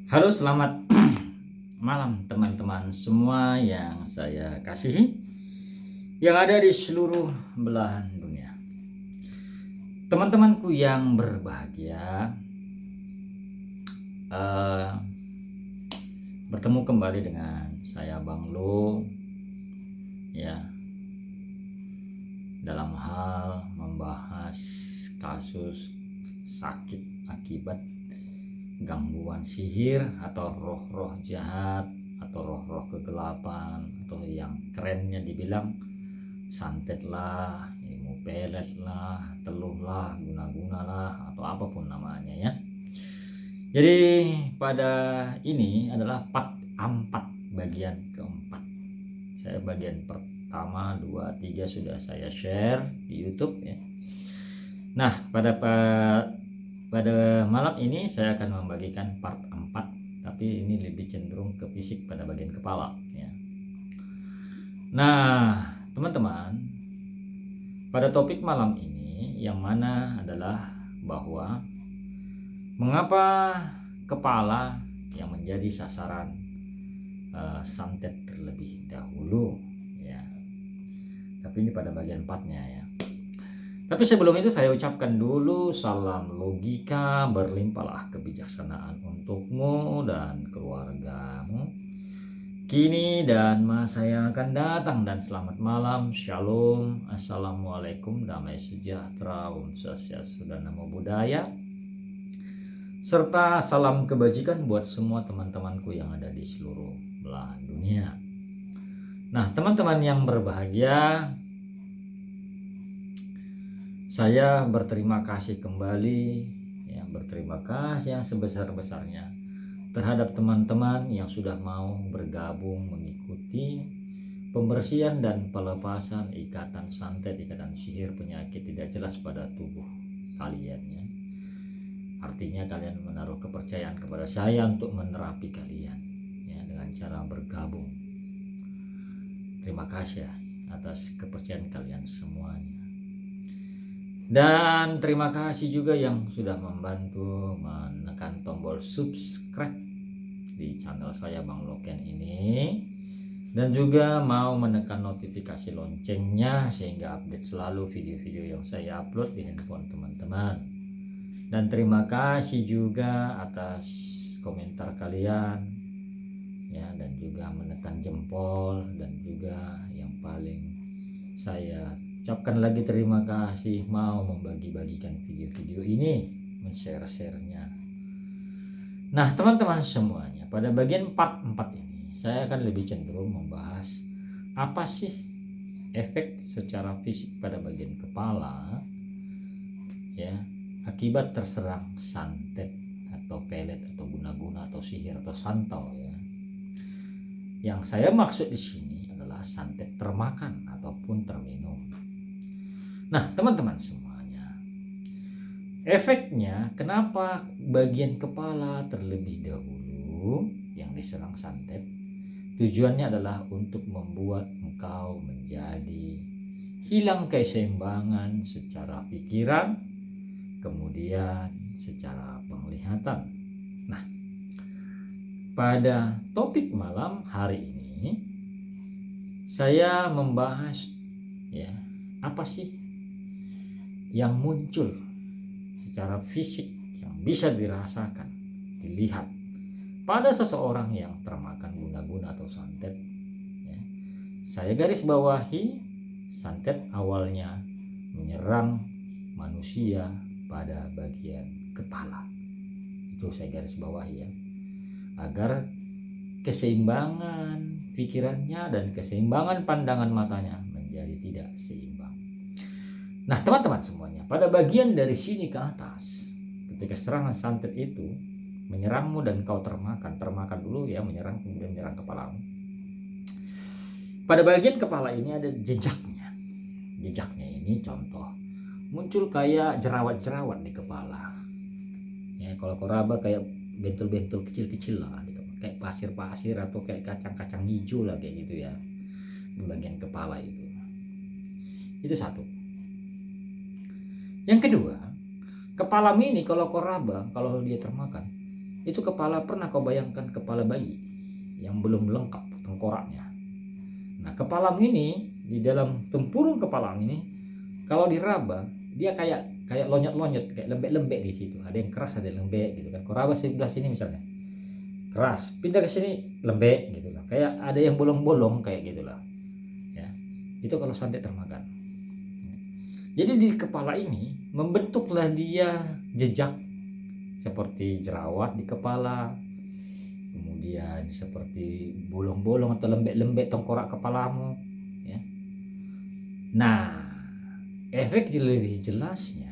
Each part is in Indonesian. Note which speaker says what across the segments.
Speaker 1: Halo, selamat malam teman-teman semua yang saya kasihi, yang ada di seluruh belahan dunia. Teman-temanku yang berbahagia, eh, bertemu kembali dengan saya Bang Lo, ya, dalam hal membahas kasus sakit akibat gangguan sihir atau roh-roh jahat atau roh-roh kegelapan, atau yang kerennya dibilang santet lah, ilmu pelet lah, teluh lah, guna-guna lah, atau apapun namanya ya. Jadi pada ini adalah part 4, bagian keempat. Saya bagian pertama 2 3 sudah saya share di YouTube ya. Nah, pada malam ini saya akan membagikan part 4, tapi ini lebih cenderung ke fisik pada bagian kepala ya. Nah, teman-teman, pada topik malam ini yang mana adalah bahwa mengapa kepala yang menjadi sasaran santet terlebih dahulu ya. Tapi ini pada bagian 4-nya ya. Tapi sebelum itu saya ucapkan dulu salam logika, berlimpahlah kebijaksanaan untukmu dan keluargamu kini dan masa yang akan datang, dan selamat malam, shalom, assalamualaikum, damai sejahtera, om swastiastu dan namo buddhaya, serta salam kebajikan buat semua teman-temanku yang ada di seluruh belahan dunia. Nah, teman-teman yang berbahagia, saya berterima kasih kembali ya, berterima kasih yang sebesar-besarnya terhadap teman-teman yang sudah mau bergabung mengikuti pembersihan dan pelepasan ikatan santet, ikatan sihir, penyakit tidak jelas pada tubuh kalian ya. Artinya kalian menaruh kepercayaan kepada saya untuk menerapi kalian ya, dengan cara bergabung. Terima kasih ya atas kepercayaan kalian semuanya. Dan terima kasih juga yang sudah membantu menekan tombol subscribe di channel saya Bang Loken ini, dan juga mau menekan notifikasi loncengnya sehingga update selalu video-video yang saya upload di handphone teman-teman. Dan terima kasih juga atas komentar kalian ya, dan juga menekan jempol, dan juga yang paling saya ucapkan lagi terima kasih mau membagi-bagikan video-video ini, men-share-share-nya. Nah, teman-teman semuanya, pada bagian part 4 ini saya akan lebih cenderung membahas apa sih efek secara fisik pada bagian kepala ya, akibat terserang santet atau pelet atau guna-guna atau sihir atau santau ya. Yang saya maksud di sini adalah santet termakan ataupun terminum. Nah, teman-teman semuanya, efeknya kenapa bagian kepala terlebih dahulu yang diserang santet? Tujuannya adalah untuk membuat engkau menjadi hilang keseimbangan secara pikiran, kemudian secara penglihatan. Nah, pada topik malam hari ini saya membahas ya, apa sih yang muncul secara fisik yang bisa dirasakan, dilihat pada seseorang yang termakan guna-guna atau santet ya. Saya garis bawahi, santet awalnya menyerang manusia pada bagian kepala. Itu saya garis bawahi ya, agar keseimbangan pikirannya dan keseimbangan pandangan matanya menjadi tidak seimbang. Nah, teman-teman semuanya, pada bagian dari sini ke atas, ketika serangan santet itu menyerangmu dan kau termakan dulu ya, menyerang kemudian menyerang kepalamu. Pada bagian kepala ini ada jejaknya. Jejaknya ini contoh muncul kayak jerawat-jerawat di kepala. Ya, kalau koraba kayak bentul-bentul kecil-kecil lah di kepala, kayak pasir-pasir atau kayak kacang-kacang hijau lah kayak gitu ya di bagian kepala itu. Itu satu. Yang kedua, kepala mini kalau koraba, kalau dia termakan, Itu kepala, pernah kau bayangkan kepala bayi yang belum lengkap tengkoraknya. Nah, kepalamu ini, di dalam tempurung kepalamu ini, kalau diraba, dia kayak lonyot-lonyot, kayak lembek-lembek di situ. Ada yang keras, ada yang lembek gitu kan. Kau raba sebelah sini misalnya, keras, pindah ke sini lembek gitu lah. Kayak ada yang bolong-bolong kayak gitulah. Ya. Itu kalau santet termakan. Jadi di kepala ini membentuklah dia jejak seperti jerawat di kepala, kemudian seperti bolong-bolong atau lembek-lembek tengkorak kepalamu, ya. Nah, efek lebih jelasnya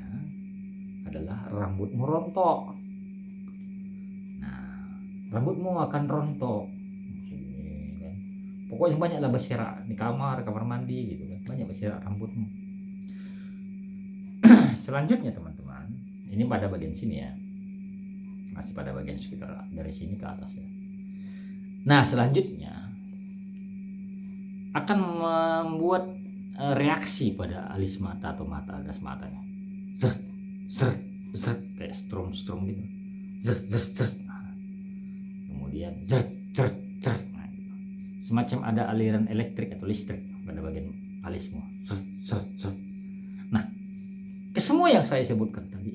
Speaker 1: adalah rambutmu rontok. Nah, rambutmu akan rontok. Kan. Pokoknya banyaklah berserak di kamar mandi gitu kan, banyak berserak rambutmu. Selanjutnya teman-teman, ini pada bagian sini ya, masih pada bagian sekitar dari sini ke atas ya. Nah, selanjutnya akan membuat reaksi pada alis mata atau mata atas matanya. Zert, zert, zert, kayak strum gitu. Zert, zert, zert. Nah, kemudian zert, zert, zert. Nah, gitu. Semacam ada aliran elektrik atau listrik pada bagian alismu. Zert, zert, zert. Nah, kesemua yang saya sebutkan tadi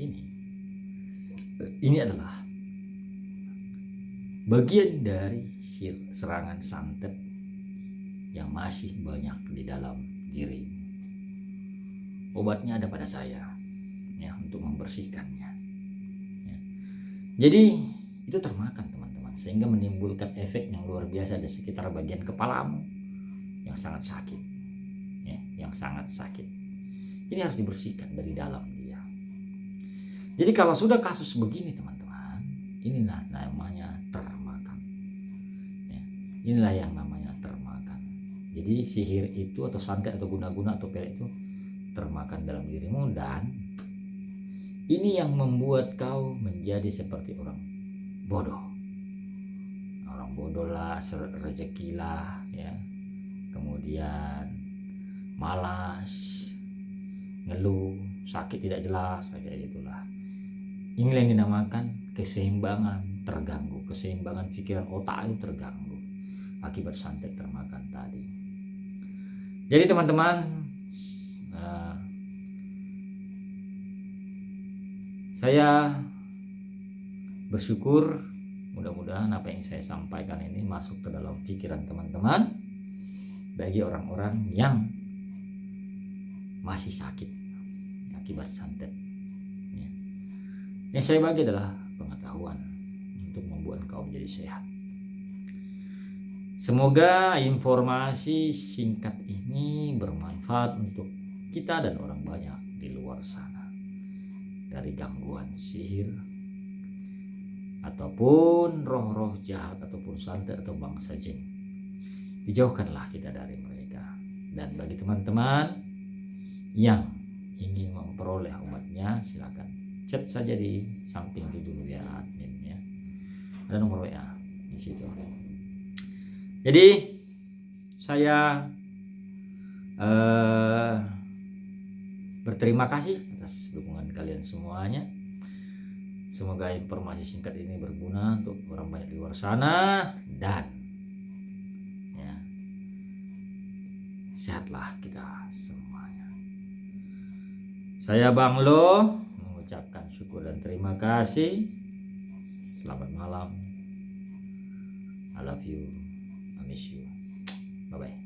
Speaker 1: ini adalah bagian dari serangan santet yang masih banyak di dalam diri. Obatnya ada pada saya ya, untuk membersihkannya ya. Jadi itu termakan teman-teman, sehingga menimbulkan efek yang luar biasa di sekitar bagian kepalamu yang sangat sakit ya, yang sangat sakit. Ini harus dibersihkan dari dalam dia. Jadi kalau sudah kasus begini teman-teman, inilah namanya termakan ya. Inilah yang namanya termakan. Jadi sihir itu atau santet atau guna-guna atau pelet itu termakan dalam dirimu, dan ini yang membuat kau menjadi seperti orang bodoh. Orang bodoh lah, rezeki lah ya. Kemudian malas, ngeluh, sakit tidak jelas kayak gitulah. Inilah yang dinamakan keseimbangan terganggu, keseimbangan pikiran otak itu terganggu akibat santet termakan tadi. Jadi teman-teman, saya bersyukur mudah-mudahan apa yang saya sampaikan ini masuk ke dalam pikiran teman-teman bagi orang-orang yang masih sakit akibat santet ya. Yang saya bagi adalah pengetahuan untuk membuat kau menjadi sehat. Semoga informasi singkat ini bermanfaat untuk kita dan orang banyak di luar sana, dari gangguan sihir ataupun roh-roh jahat ataupun santet atau bangsa jin. Dijauhkanlah kita dari mereka. Dan bagi teman-teman yang ingin memperoleh obatnya, silakan chat saja di samping dulu ya admin ya. Ada nomor WA di situ. Jadi saya berterima kasih atas dukungan kalian semuanya. Semoga informasi singkat ini berguna untuk orang banyak di luar sana, dan ya, sehatlah kita semuanya. Saya Bang Lo mengucapkan syukur dan terima kasih. Selamat malam. I love you. I miss you. Bye bye.